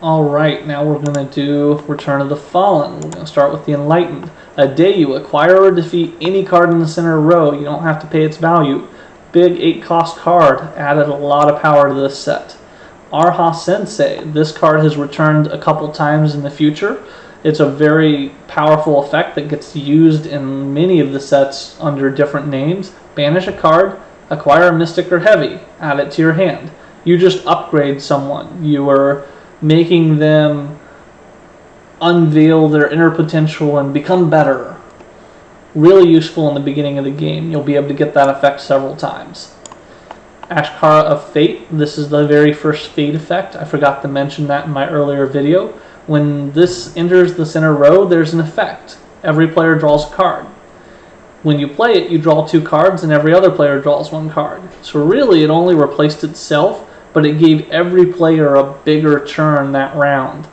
Alright, now we're going to do Return of the Fallen. We're going to start with the Enlightened. A day you acquire or defeat any card in the center row. You don't have to pay its value. Big 8 cost card. Added a lot of power to this set. Arha Sensei. This card has returned a couple times in the future. It's a very powerful effect that gets used in many of the sets under different names. Banish a card, acquire a Mystic or Heavy, add it to your hand. You just upgrade someone. You are making them unveil their inner potential and become better. Really useful in the beginning of the game. You'll be able to get that effect several times. Ashkara of Fate. This is the very first Fate effect. I forgot to mention that in my earlier video. When this enters the center row, there's an effect. Every player draws a card. When you play it, you draw 2 cards and every other player draws 1 card. So really it only replaced itself, but it gave every player a bigger turn that round.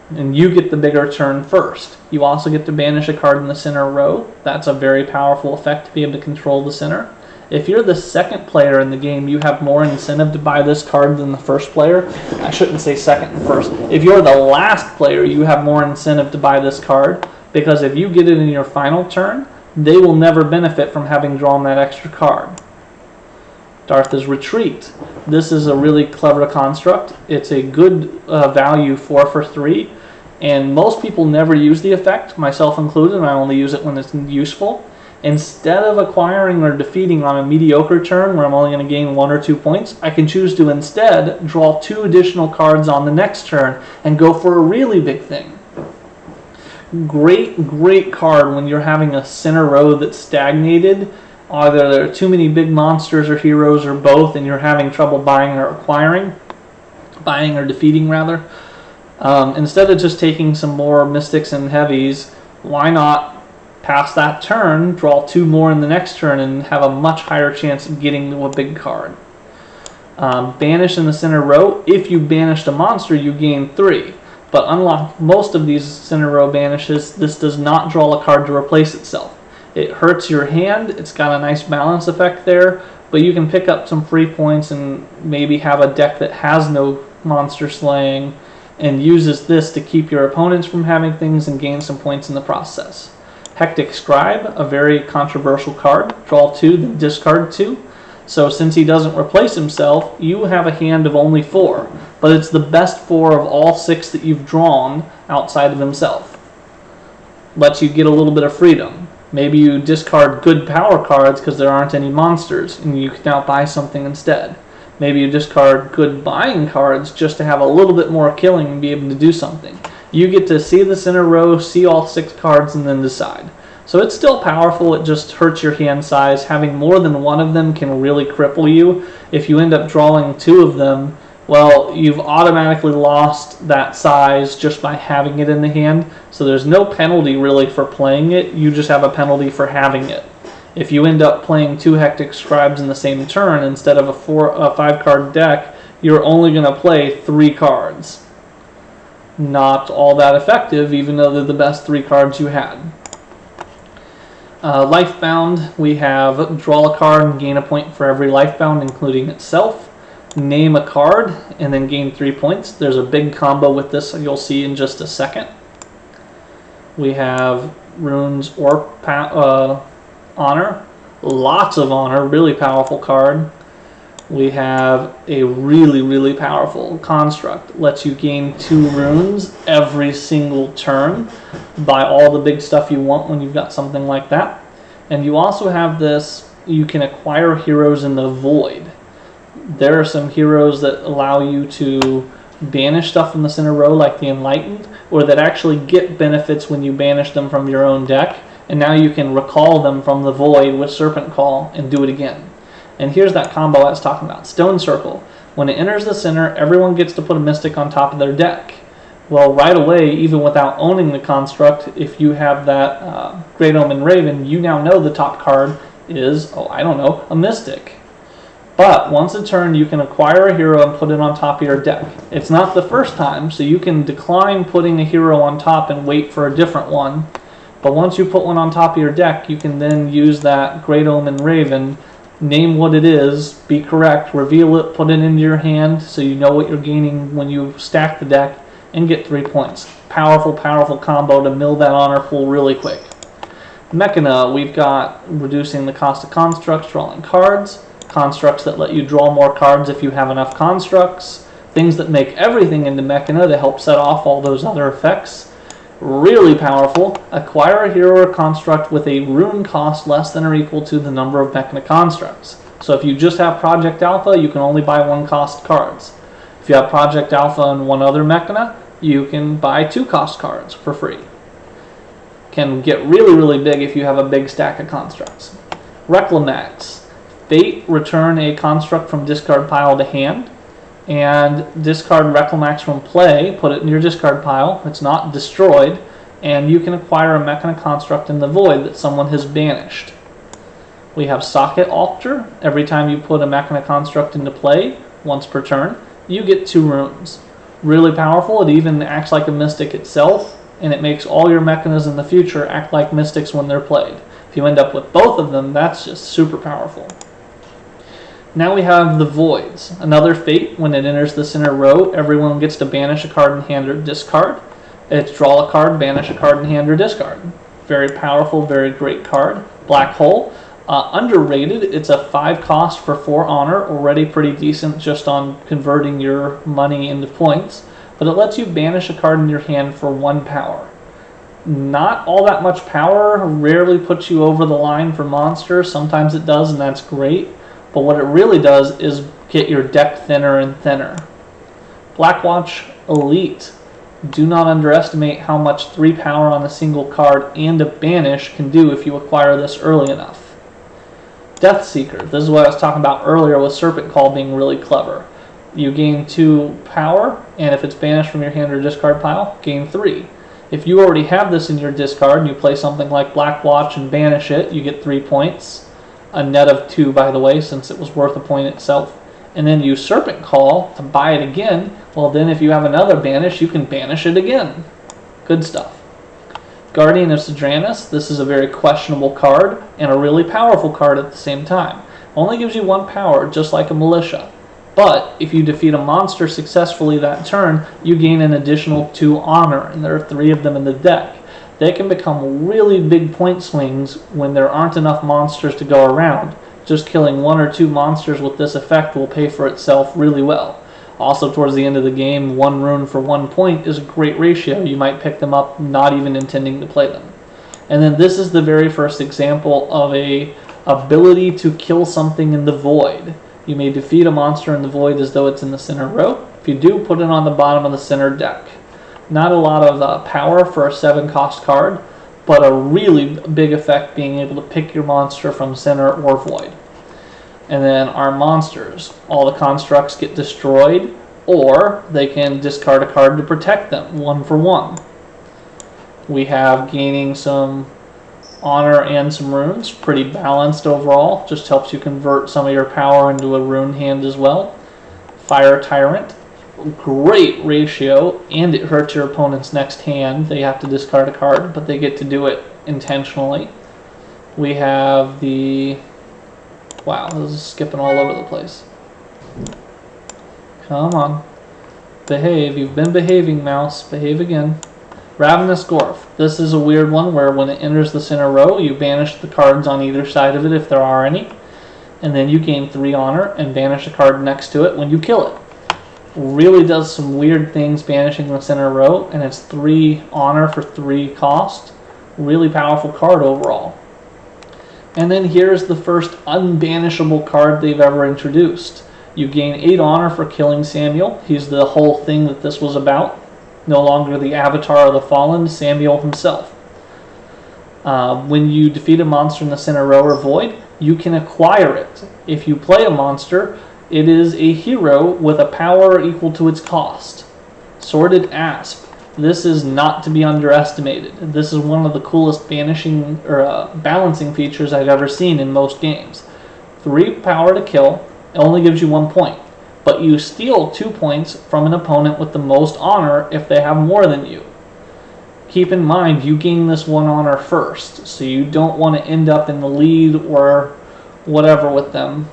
And you get the bigger turn first. You also get to banish a card in the center row. That's a very powerful effect to be able to control the center. If you're the second player in the game, you have more incentive to buy this card than the first player. I shouldn't say second and first. If you're the last player, you have more incentive to buy this card, because if you get it in your final turn, they will never benefit from having drawn that extra card. Dartha's Retreat. This is a really clever construct. It's a good value 4 for 3, and most people never use the effect, myself included, and I only use it when it's useful. Instead of acquiring or defeating on a mediocre turn where I'm only going to gain 1 or 2 points, I can choose to instead draw 2 additional cards on the next turn and go for a really big thing. Great card when you're having a center row that's stagnated. Either there are too many big monsters or heroes or both, and you're having trouble buying or defeating rather. Instead of just taking some more Mystics and Heavies, why not pass that turn, draw 2 more in the next turn, and have a much higher chance of getting to a big card. Banish in the center row. If you banished a monster, you gain 3. But unlike most of these center row banishes, this does not draw a card to replace itself. It hurts your hand. It's got a nice balance effect there, but you can pick up some free points and maybe have a deck that has no monster slaying and uses this to keep your opponents from having things and gain some points in the process. Hectic Scribe, a very controversial card. Draw 2, then discard 2. So since he doesn't replace himself, you have a hand of only 4, but it's the best 4 of all 6 that you've drawn outside of himself. Lets you get a little bit of freedom. Maybe you discard good power cards because there aren't any monsters, and you can now buy something instead. Maybe you discard good buying cards just to have a little bit more killing and be able to do something. You get to see the center row, see all 6 cards, and then decide. So it's still powerful, it just hurts your hand size. Having more than 1 of them can really cripple you. If you end up drawing 2 of them, well, you've automatically lost that size just by having it in the hand. So there's no penalty really for playing it, you just have a penalty for having it. If you end up playing 2 Hectic Scribes in the same turn instead of a 5-card deck, you're only going to play 3 cards. Not all that effective, even though they're the best 3 cards you had. Lifebound, we have draw a card and gain a point for every Lifebound, including itself. Name a card and then gain 3 points. There's a big combo with this you'll see in just a second. We have Runes or Honor. Lots of honor, really powerful card. We have a really powerful construct. Lets you gain 2 runes every single turn. Buy all the big stuff you want when you've got something like that. And you also have this, you can acquire heroes in the void. There are some heroes that allow you to banish stuff from the center row like the Enlightened, or that actually get benefits when you banish them from your own deck, and now you can recall them from the void with Serpent Call and do it again. And here's that combo I was talking about. Stone Circle. When it enters the center, everyone gets to put a Mystic on top of their deck. Well, right away, even without owning the construct, if you have that Great Omen Raven, you now know the top card is, a Mystic. But once a turn, you can acquire a hero and put it on top of your deck. It's not the first time, so you can decline putting a hero on top and wait for a different one. But once you put one on top of your deck, you can then use that Great Omen Raven, name what it is, be correct, reveal it, put it into your hand so you know what you're gaining when you stack the deck, and get 3 points. Powerful, powerful combo to mill that honor pool really quick. Mechana, we've got reducing the cost of constructs, drawing cards, constructs that let you draw more cards if you have enough constructs, things that make everything into Mechana to help set off all those other effects. Really powerful, acquire a hero or construct with a rune cost less than or equal to the number of Mechana constructs. So if you just have Project Alpha, you can only buy 1 cost cards. If you have Project Alpha and 1 other Mechana, you can buy 2 cost cards for free. Can get really, really big if you have a big stack of constructs. Reclamax. Fate, return a construct from discard pile to hand, and discard Reclamax from play, put it in your discard pile, it's not destroyed, and you can acquire a Mechana construct in the void that someone has banished. We have Socket Altar. Every time you put a Mechana construct into play, once per turn, you get 2 runes. Really powerful, it even acts like a mystic itself, and it makes all your Mechanas in the future act like mystics when they're played. If you end up with both of them, that's just super powerful. Now we have the Voids. Another fate, when it enters the center row, everyone gets to banish a card in hand or discard. It's draw a card, banish a card in hand or discard. Very powerful, very great card. Black Hole. Underrated, it's a 5 cost for 4 honor, already pretty decent just on converting your money into points, but it lets you banish a card in your hand for 1 power. Not all that much power, rarely puts you over the line for monsters, sometimes it does and that's great, but what it really does is get your deck thinner and thinner. Blackwatch Elite. Do not underestimate how much 3 power on a single card and a banish can do if you acquire this early enough. Deathseeker. This is what I was talking about earlier with Serpent Call being really clever. You gain 2 power, and if it's banished from your hand or discard pile, gain 3. If you already have this in your discard and you play something like Blackwatch and banish it, you get 3 points. A net of 2, by the way, since it was worth a point itself. And then you Serpent Call to buy it again. Well, then if you have another banish, you can banish it again. Good stuff. Guardian of Sidranus, this is a very questionable card and a really powerful card at the same time. Only gives you 1 power, just like a Militia. But if you defeat a monster successfully that turn, you gain an additional 2 honor, and there are 3 of them in the deck. They can become really big point swings when there aren't enough monsters to go around. Just killing 1 or 2 monsters with this effect will pay for itself really well. Also, towards the end of the game, 1 rune for 1 point is a great ratio. You might pick them up not even intending to play them. And then this is the very first example of a ability to kill something in the void. You may defeat a monster in the void as though it's in the center row. If you do, put it on the bottom of the center deck. Not a lot of power for a 7 cost card, but a really big effect being able to pick your monster from center or void. And then our monsters. All the constructs get destroyed, or they can discard a card to protect them, 1 for 1. We have gaining some honor and some runes, pretty balanced overall, just helps you convert some of your power into a rune hand as well. Fire Tyrant, great ratio, and it hurts your opponent's next hand. They have to discard a card, but they get to do it intentionally. We have the... Wow, this is skipping all over the place. Come on. Behave. You've been behaving, mouse. Behave again. Ravenous Gorf. This is a weird one where when it enters the center row, you banish the cards on either side of it if there are any. And then you gain 3 honor and banish a card next to it when you kill it. Really does some weird things banishing the center row, and it's 3 honor for 3 cost. Really powerful card overall. And then here's the first unbanishable card they've ever introduced. You gain 8 honor for killing Samuel. He's the whole thing that this was about. No longer the avatar of the fallen, Samuel himself. When you defeat a monster in the center row or void, you can acquire it. If you play a monster, it is a hero with a power equal to its cost. Sordid Asp. This is not to be underestimated. This is one of the coolest banishing or balancing features I've ever seen in most games. 3 power to kill, it only gives you 1 point, but you steal 2 points from an opponent with the most honor if they have more than you. Keep in mind, you gain this 1 honor first, so you don't want to end up in the lead or whatever with them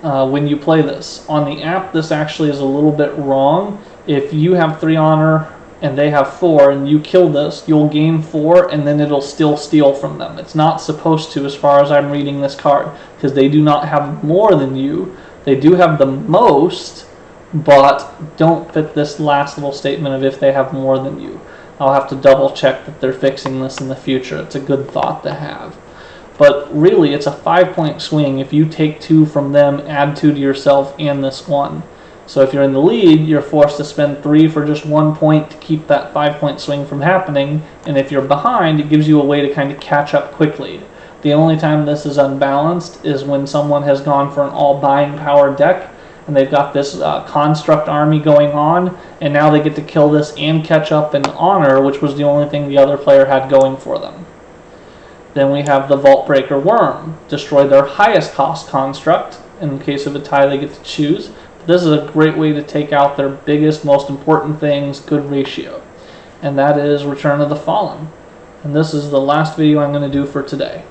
when you play this. On the app, this actually is a little bit wrong. If you have 3 honor and they have 4 and you kill this, you'll gain 4 and then it'll still steal from them. It's not supposed to, as far as I'm reading this card, because they do not have more than you. They do have the most, but don't fit this last little statement of if they have more than you. I'll have to double check that they're fixing this in the future. It's a good thought to have. But really, it's a 5-point swing. If you take 2 from them, add 2 to yourself and this 1. So if you're in the lead, you're forced to spend 3 for just 1 point to keep that 5-point swing from happening. And if you're behind, it gives you a way to kind of catch up quickly. The only time this is unbalanced is when someone has gone for an all buying power deck and they've got this construct army going on, and now they get to kill this and catch up in honor, which was the only thing the other player had going for them. Then we have the Vault Breaker Worm. Destroy their highest cost construct. In case of a tie, they get to choose. This is a great way to take out their biggest, most important things, good ratio. And that is Return of the Fallen. And this is the last video I'm going to do for today.